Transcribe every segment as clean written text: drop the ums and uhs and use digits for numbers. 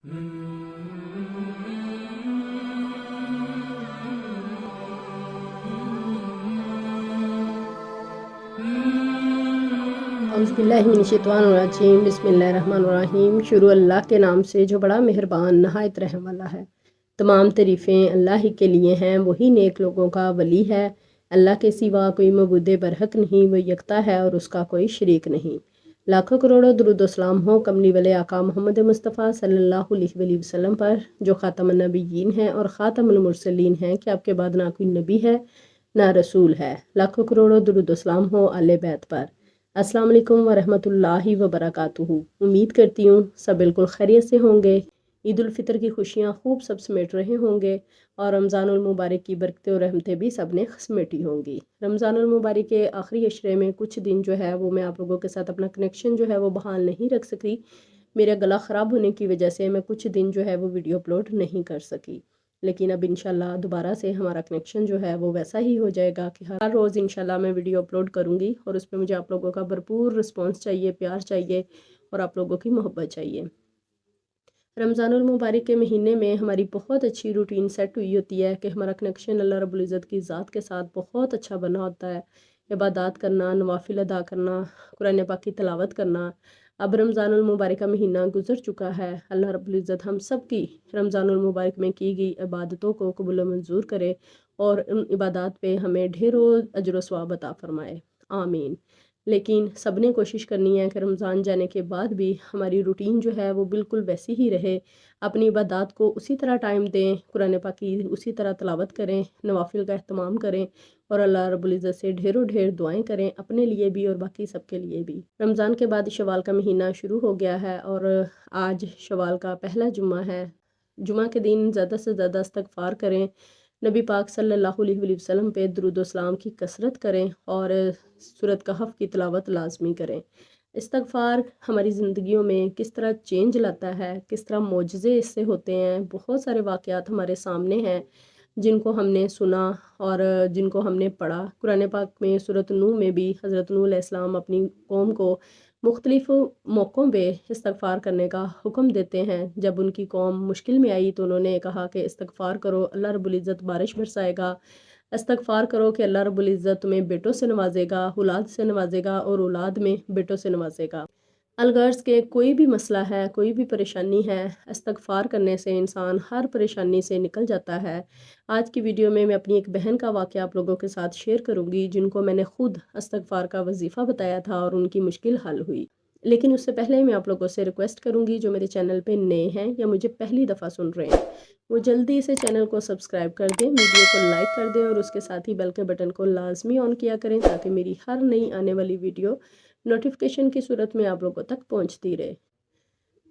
औज़ुबिल्लाहिमिनश्शैतानिर्रजीम बिस्मिल्लाहिर्रहमानिर्रहीम। शुरू अल्लाह के नाम से जो बड़ा मेहरबान नहायत रहम वाला है। तमाम तारीफ़ें अल्लाह ही के लिए हैं, वही नेक लोगों का वली है। अल्लाह के सिवा कोई मबूद बरहक नहीं, वो यकता है और उसका कोई शरीक नहीं। लाखों करोड़ों दुरूद सलाम हो कमली वाले आका मोहम्मद मुस्तफ़ा सल्लल्लाहु अलैहि वसल्लम पर, जो ख़ातमुन नबिय्यीन हैं और ख़ातमुल मुरसलीन हैं कि आपके बाद ना कोई नबी है ना रसूल है। लाखों करोड़ों दुरूद सलाम हो आले बैत पर। अस्सलाम वालेकुम वरहमतुल्लाहि वबरकातुहू। उम्मीद करती हूँ सब बिल्कुल खैरियत से होंगे। ईद उल फितर की खुशियाँ खूब सब समेट रहे होंगे और रमज़ानुल मुबारक की बरकतें और रहमतें भी सब ने समेटी होंगी। रमज़ानुल मुबारक के आखिरी अशरे में कुछ दिन जो है वो मैं आप लोगों के साथ अपना कनेक्शन जो है वो बहाल नहीं रख सकी। मेरा गला ख़राब होने की वजह से मैं कुछ दिन जो है वो वीडियो अपलोड नहीं कर सकी, लेकिन अब इंशाल्लाह दोबारा से हमारा कनेक्शन जो है वो वैसा ही हो जाएगा कि हर रोज़ इंशाल्लाह मैं वीडियो अपलोड करूँगी और उस पर मुझे आप लोगों का भरपूर रिस्पांस चाहिए, प्यार चाहिए और आप लोगों की मोहब्बत चाहिए। रमज़ानुल मुबारक के महीने में हमारी बहुत अच्छी रूटीन सेट हुई होती है कि हमारा कनेक्शन अल्लाह रब्बुल इज़्ज़त की ज़ात के साथ बहुत अच्छा बना होता है। इबादत करना, नवाफिल अदा करना, कुरान पाक की तिलावत करना। अब रमज़ानुल मुबारक का महीना गुजर चुका है। अल्लाह रब्बुल इज़्ज़त हम सब की रमज़ानुल मुबारक में की गई इबादतों को कबूल मंजूर करे और उन इबादत पे हमें ढेरों अजर व सवाब अता फरमाए, आमीन। लेकिन सब ने कोशिश करनी है कि रमज़ान जाने के बाद भी हमारी रूटीन जो है वो बिल्कुल वैसी ही रहे। अपनी इबादत को उसी तरह टाइम दें, कुरान पाक की उसी तरह तिलावत करें, नवाफिल का एहतमाम करें और अल्लाह रब्बुल इज़्ज़त से ढेरों ढेर दुआएं करें, अपने लिए भी और बाकी सबके लिए भी। रमज़ान के बाद शवाल का महीना शुरू हो गया है और आज शवाल का पहला जुम्मा है। जुम्मा के दिन ज़्यादा से ज़्यादा इस्तग़फ़ार करें, नबी पाक सल्लल्लाहु अलैहि वसल्लम पे दुरूद व सलाम की कसरत करें और सूरत कहफ की तिलावत लाजमी करें। इस्तग़फ़ार हमारी ज़िंदगियों में किस तरह चेंज लाता है, किस तरह मोजज़े इससे होते हैं। बहुत सारे वाक़यात हमारे सामने हैं जिनको हमने सुना और जिनको हमने पढ़ा। कुरान पाक में सूरत नूह में भी हज़रत नूह अलैहिस्सलाम अपनी कौम को मुख्तलिफ़ मौक़ों पे इस्तग़फ़ार करने का हुक्म देते हैं। जब उनकी कौम मुश्किल में आई तो उन्होंने कहा कि इस्तग़फ़ार करो, अल्लाह रब्बुल इज़्ज़त बारिश बरसाएगा। इस्तग़फ़ार करो कि अल्लाह रब्बुल इज़्ज़त तुम्हें बेटों से नवाजेगा, औलाद से नवाजेगा और औलाद में बेटों से नवाजेगा। अलगर्ज़ के कोई भी मसला है, कोई भी परेशानी है, इस्तग़फ़ार करने से इंसान हर परेशानी से निकल जाता है। आज की वीडियो में मैं अपनी एक बहन का वाक़या आप लोगों के साथ शेयर करूँगी जिनको मैंने खुद इस्तग़फ़ार का वजीफ़ा बताया था और उनकी मुश्किल हल हुई। लेकिन उससे पहले मैं आप लोगों से रिक्वेस्ट करूँगी जो मेरे चैनल पे नए हैं या मुझे पहली दफ़ा सुन रहे हैं, वो जल्दी से चैनल को सब्सक्राइब कर दें, वीडियो को लाइक कर दें और उसके साथ ही बेल के बटन को लाजमी ऑन किया करें ताकि मेरी हर नई आने वाली वीडियो नोटिफिकेशन की सूरत में आप लोगों तक पहुंचती रहे।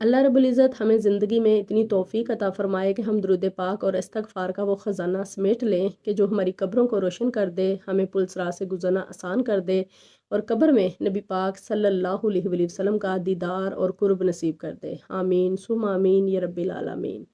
अल्लाह रब्बुल इज़्ज़त हमें ज़िंदगी में इतनी तौफ़ीक अता फ़रमाए कि हम दुरूद पाक और इस्तग़फ़ार का वो ख़जाना समेट लें कि जो हमारी कब्रों को रोशन कर दे, हमें पुल सिरात से गुज़रना आसान कर दे और कब्र में नबी पाक सल्लल्लाहु अलैहि वसल्लम का दीदार और कुर्ब नसीब कर दे, आमीन सुम्मा आमीन या रब्बिल आलमीन।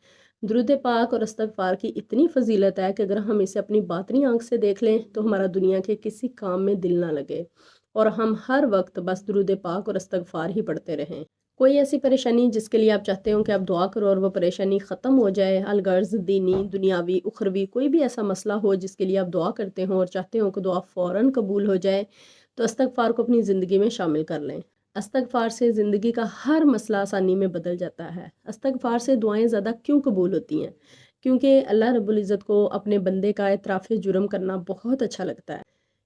दुरूद पाक और इस्तग़फ़ार की इतनी फ़जीलत है कि अगर हम इसे अपनी बातनी आँख से देख लें तो हमारा दुनिया के किसी काम में दिल ना लगे और हम हर वक्त बस दुरूद पाक और इस्तग़फ़ार ही पढ़ते रहें। कोई ऐसी परेशानी जिसके लिए आप चाहते हो कि आप दुआ करो और वो परेशानी ख़त्म हो जाए, अलगर्ज़ दीनी, दुनियावी, उखरवी कोई भी ऐसा मसला हो जिसके लिए आप दुआ करते हो और चाहते हो कि दुआ फ़ौरन कबूल हो जाए, तो इस्तग़फ़ार को अपनी ज़िंदगी में शामिल कर लें। इस्तग़फ़ार से ज़िंदगी का हर मसला आसानी में बदल जाता है। इस्तग़फ़ार से दुआएं ज़्यादा क्यों कबूल होती हैं? क्योंकि अल्लाह रब्बुल इज़्ज़त को अपने बंदे का एतराफ़ जुर्म करना बहुत अच्छा लगता है।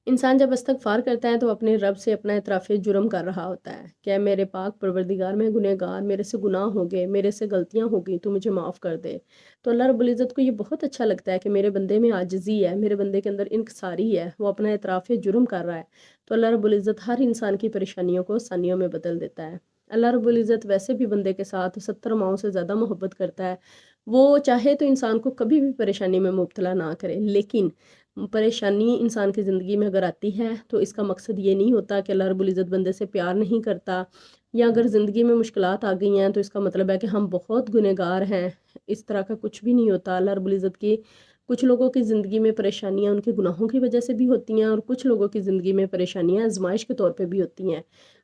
इंसान जब इस्तग़फ़ार करता है तो अपने रब से अपना एतराफ़ जुर्म कर रहा होता है कि मेरे पाक परवरदिगार, मैं गुनहगार, मेरे से गुनाह हो गए, मेरे से गलतियाँ हो गई, तो मुझे माफ़ कर दे। तो अल्लाह रब्बुल इज़्ज़त को ये बहुत अच्छा लगता है कि मेरे बंदे में आजिज़ी है, मेरे बंदे के अंदर इनकिसारी है, वो अपना एतराफ़ जुर्म कर रहा है। तो अल्लाह रब्बुल इज़्ज़त हर इंसान की परेशानियों को आसानियों में बदल देता है। अल्लाह रब्बुल इज़्ज़त वैसे भी बंदे के साथ 70 माओं से ज़्यादा मोहब्बत करता है। वो चाहे तो इंसान को कभी भी परेशानी में मुब्तला ना करे, लेकिन परेशानी इंसान की ज़िंदगी में अगर आती है तो इसका मकसद ये नहीं होता कि अल्लाह रब्बुल इज़्ज़त बंदे से प्यार नहीं करता, या अगर ज़िंदगी में मुश्किलात आ गई हैं तो इसका मतलब है कि हम बहुत गुनहगार हैं। इस तरह का कुछ भी नहीं होता। अल्लाह रब्बुल इज़्ज़त की कुछ लोगों की ज़िंदगी में परेशानियाँ उनके गुनाहों की वजह से भी होती हैं और कुछ लोगों की ज़िंदगी में परेशानियाँ आजमाइश के तौर पे भी होती हैं।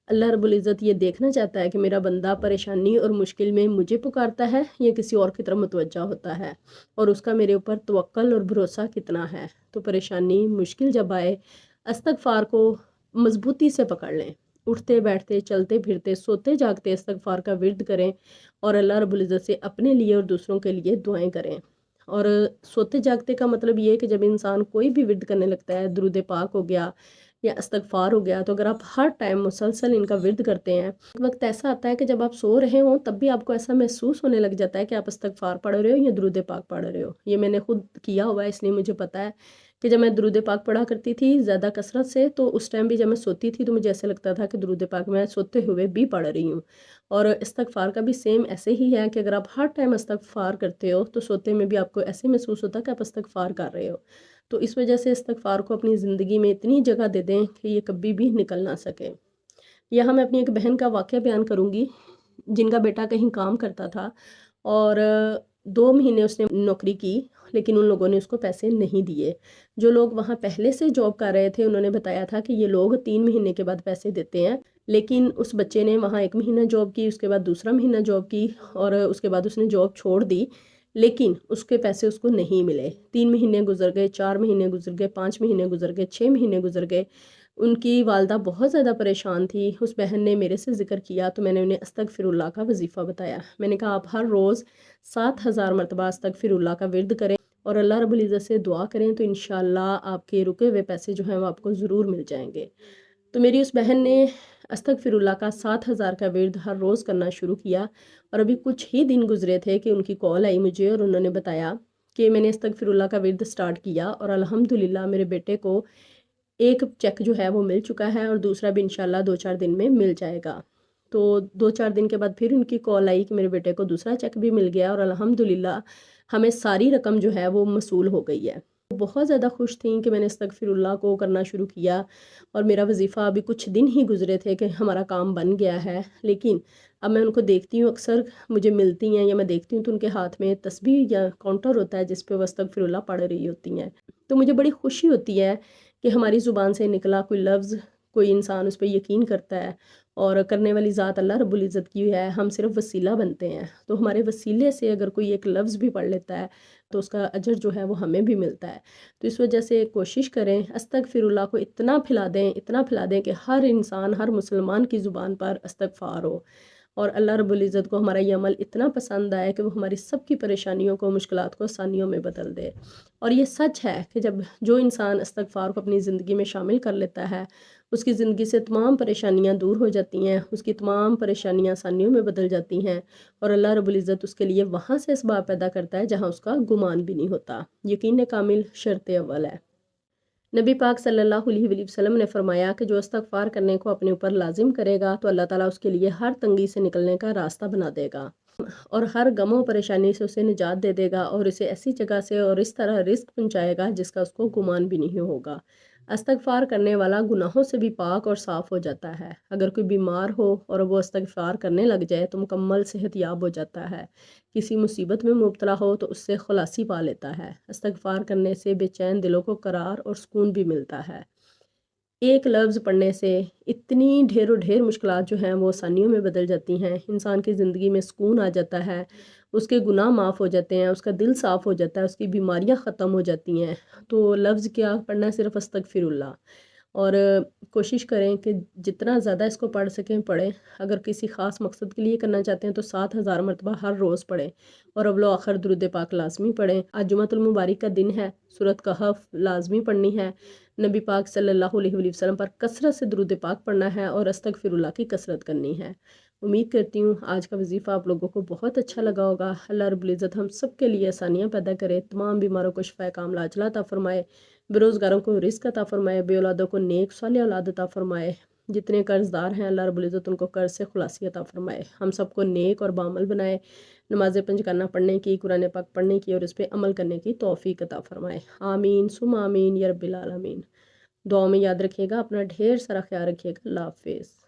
اللہ رب العزت یہ دیکھنا چاہتا ہے کہ میرا بندہ پریشانی اور مشکل میں مجھے پکارتا ہے یا کسی اور کی طرف متوجہ ہوتا ہے، اور اس کا میرے اوپر توکل اور بھروسہ کتنا ہے۔ تو پریشانی مشکل جب آئے، استغفار کو مضبوطی سے پکڑ لیں، اٹھتے بیٹھتے چلتے پھرتے سوتے جاگتے استغفار کا ورد کریں، اور اللہ رب العزت سے اپنے لیے اور دوسروں کے لیے دعائیں کریں۔ اور سوتے جاگتے کا مطلب یہ ہے کہ جب انسان کوئی بھی ورد کرنے لگتا ہے، درود پاک ہو گیا یا استغفار ہو گیا، تو اگر آپ ہر ٹائم مسلسل ان کا ورد کرتے ہیں، وقت ایسا آتا ہے کہ جب آپ سو رہے ہوں تب بھی آپ کو ایسا محسوس ہونے لگ جاتا ہے کہ آپ استغفار پڑھ رہے ہو یا درود پاک پڑھ رہے ہو۔ یہ میں نے خود کیا ہوا ہے، اس لیے مجھے پتا ہے کہ جب میں درود پاک پڑھا کرتی تھی زیادہ کثرت سے، تو اس ٹائم بھی جب میں سوتی تھی تو مجھے ایسے لگتا تھا کہ درود پاک میں سوتے ہوئے بھی پڑھ رہی ہوں۔ اور استغفار کا بھی سیم ایسے ہی ہے کہ اگر آپ ہر ٹائم استغفار کرتے ہو تو سوتے میں بھی آپ کو ایسے محسوس ہوتا ہے کہ آپ استغفار کر رہے ہو۔ تو اس وجہ سے استغفار کو اپنی زندگی میں اتنی جگہ دے دیں کہ یہ کبھی بھی نکل نہ سکے۔ یہاں میں اپنی ایک بہن کا واقعہ بیان کروں گی، جن کا بیٹا کہیں کام کرتا تھا اور 2 مہینے اس نے نوکری کی، لیکن ان لوگوں نے اس کو پیسے نہیں دیے۔ جو لوگ وہاں پہلے سے جاب کر رہے تھے انہوں نے بتایا تھا کہ یہ لوگ 3 مہینے کے بعد پیسے دیتے ہیں، لیکن اس بچے نے وہاں 1 مہینہ جاب کی، اس کے بعد دوسرا مہینہ جاب کی، اور اس کے بعد اس نے جاب چھوڑ دی، لیکن اس کے پیسے اس کو نہیں ملے۔ 3 مہینے گزر گئے، 4 مہینے گزر گئے، 5 مہینے گزر گئے، 6 مہینے گزر گئے۔ ان کی والدہ بہت زیادہ پریشان تھی۔ اس بہن نے میرے سے ذکر کیا تو میں نے انہیں استغفر اللہ کا وظیفہ بتایا۔ میں نے کہا آپ ہر روز 7000 مرتبہ استغفر اللہ کا ورد کریں اور اللہ رب العزت سے دعا کریں، تو انشاءاللہ آپ کے رکے ہوئے پیسے جو ہیں وہ آپ کو ضرور مل جائیں گے۔ تو میری اس بہن نے استغفر اللہ کا 7000 کا ورد ہر روز کرنا شروع کیا، اور ابھی کچھ ہی دن گزرے تھے کہ ان کی کال آئی مجھے، اور انہوں نے بتایا کہ میں نے استغفر اللہ کا ورد سٹارٹ کیا اور الحمدللہ میرے بیٹے کو ایک چیک جو ہے وہ مل چکا ہے، اور دوسرا بھی انشاءاللہ 2-4 دن میں مل جائے گا۔ تو 2-4 دن کے بعد پھر ان کی کال آئی کہ میرے بیٹے کو دوسرا چیک بھی مل گیا، اور الحمدللہ ہمیں ساری رقم جو ہے وہ موصول ہو گئی ہے۔ بہت زیادہ خوش تھیں کہ میں نے استغفر اللہ کو کرنا شروع کیا، اور میرا وظیفہ ابھی کچھ دن ہی گزرے تھے کہ ہمارا کام بن گیا ہے، لیکن اب میں ان کو دیکھتی ہوں، اکثر مجھے ملتی ہیں یا میں دیکھتی ہوں تو ان کے ہاتھ میں تسبیح یا کاؤنٹر ہوتا ہے جس پہ وہ استغفر اللہ پڑھ رہی ہوتی ہیں۔ تو مجھے بڑی خوشی ہوتی ہے کہ ہماری زبان سے نکلا کوئی لفظ، کوئی انسان اس پہ یقین کرتا ہے، اور کرنے والی ذات اللہ رب العزت کی ہے، ہم صرف وسیلہ بنتے ہیں۔ تو ہمارے وسیلے سے اگر کوئی ایک لفظ بھی پڑھ لیتا ہے تو اس کا اجر جو ہے وہ ہمیں بھی ملتا ہے۔ تو اس وجہ سے کوشش کریں استغفر اللہ کو اتنا پھیلا دیں کہ ہر انسان، ہر مسلمان کی زبان پر استغفار ہو، اور اللہ رب العزت کو ہمارا یہ عمل اتنا پسند آئے کہ وہ ہماری سب کی پریشانیوں کو، مشکلات کو آسانیوں میں بدل دے۔ اور یہ سچ ہے کہ جب جو انسان استغفار کو اپنی زندگی میں شامل کر لیتا ہے، اس کی زندگی سے تمام پریشانیاں دور ہو جاتی ہیں، اس کی تمام پریشانیاں آسانیوں میں بدل جاتی ہیں، اور اللہ رب العزت اس کے لیے وہاں سے اسباب پیدا کرتا ہے جہاں اس کا گمان بھی نہیں ہوتا۔ یقین کامل شرط اول ہے۔ نبی پاک صلی اللہ علیہ وآلہ وسلم نے فرمایا کہ جو استغفار کرنے کو اپنے اوپر لازم کرے گا تو اللہ تعالیٰ اس کے لیے ہر تنگی سے نکلنے کا راستہ بنا دے گا، اور ہر غم و پریشانی سے اسے نجات دے دے گا، اور اسے ایسی جگہ سے اور اس طرح رزق پہنچائے گا جس کا اس کو گمان بھی نہیں ہوگا۔ استغفار کرنے والا گناہوں سے بھی پاک اور صاف ہو جاتا ہے۔ اگر کوئی بیمار ہو اور وہ استغفار کرنے لگ جائے تو مکمل صحت یاب ہو جاتا ہے۔ کسی مصیبت میں مبتلا ہو تو اس سے خلاصی پا لیتا ہے۔ استغفار کرنے سے بے چین دلوں کو قرار اور سکون بھی ملتا ہے۔ ایک لفظ پڑھنے سے اتنی ڈھیر مشکلات جو ہیں وہ آسانیوں میں بدل جاتی ہیں، انسان کی زندگی میں سکون آ جاتا ہے، اس کے گناہ معاف ہو جاتے ہیں، اس کا دل صاف ہو جاتا ہے، اس کی بیماریاں ختم ہو جاتی ہیں۔ تو لفظ کیا پڑھنا ہے؟ صرف استغفر اللہ۔ اور کوشش کریں کہ جتنا زیادہ اس کو پڑھ سکیں پڑھیں۔ اگر کسی خاص مقصد کے لیے کرنا چاہتے ہیں تو 7000 مرتبہ ہر روز پڑھیں، اور اول و آخر درود پاک لازمی پڑھیں۔ آج جمعۃ المبارک کا دن ہے، سورۃ کہف لازمی پڑھنی ہے، نبی پاک صلی اللہ علیہ وآلہ وسلم پر کثرت سے درود پاک پڑھنا ہے، اور استغفر اللہ کی کثرت کرنی ہے۔ امید کرتی ہوں آج کا وظیفہ آپ لوگوں کو بہت اچھا لگا ہوگا۔ اللہ رب العزت ہم سب کے لیے آسانیاں پیدا کرے، تمام بیماروں کو شفا کاملہ عاجلہ عطا فرمائے، بے روزگاروں کو رزق عطا فرمائے، بے اولادوں کو نیک صالح اولاد عطا فرمائے، جتنے قرض دار ہیں اللہ رب العزت ان کو قرض سے خلاصی عطا فرمائے، ہم سب کو نیک اور بعمل بنائے، نماز پنجگانہ پڑھنے کی، قرآن پاک پڑھنے کی اور اس پہ عمل کرنے کی توفیق عطا فرمائے۔ آمین ثم آمین یا رب العالمین۔ دعاؤں میں یاد رکھیے گا، اپنا ڈھیر سارا خیال رکھیے گا۔ اللہ حافظ۔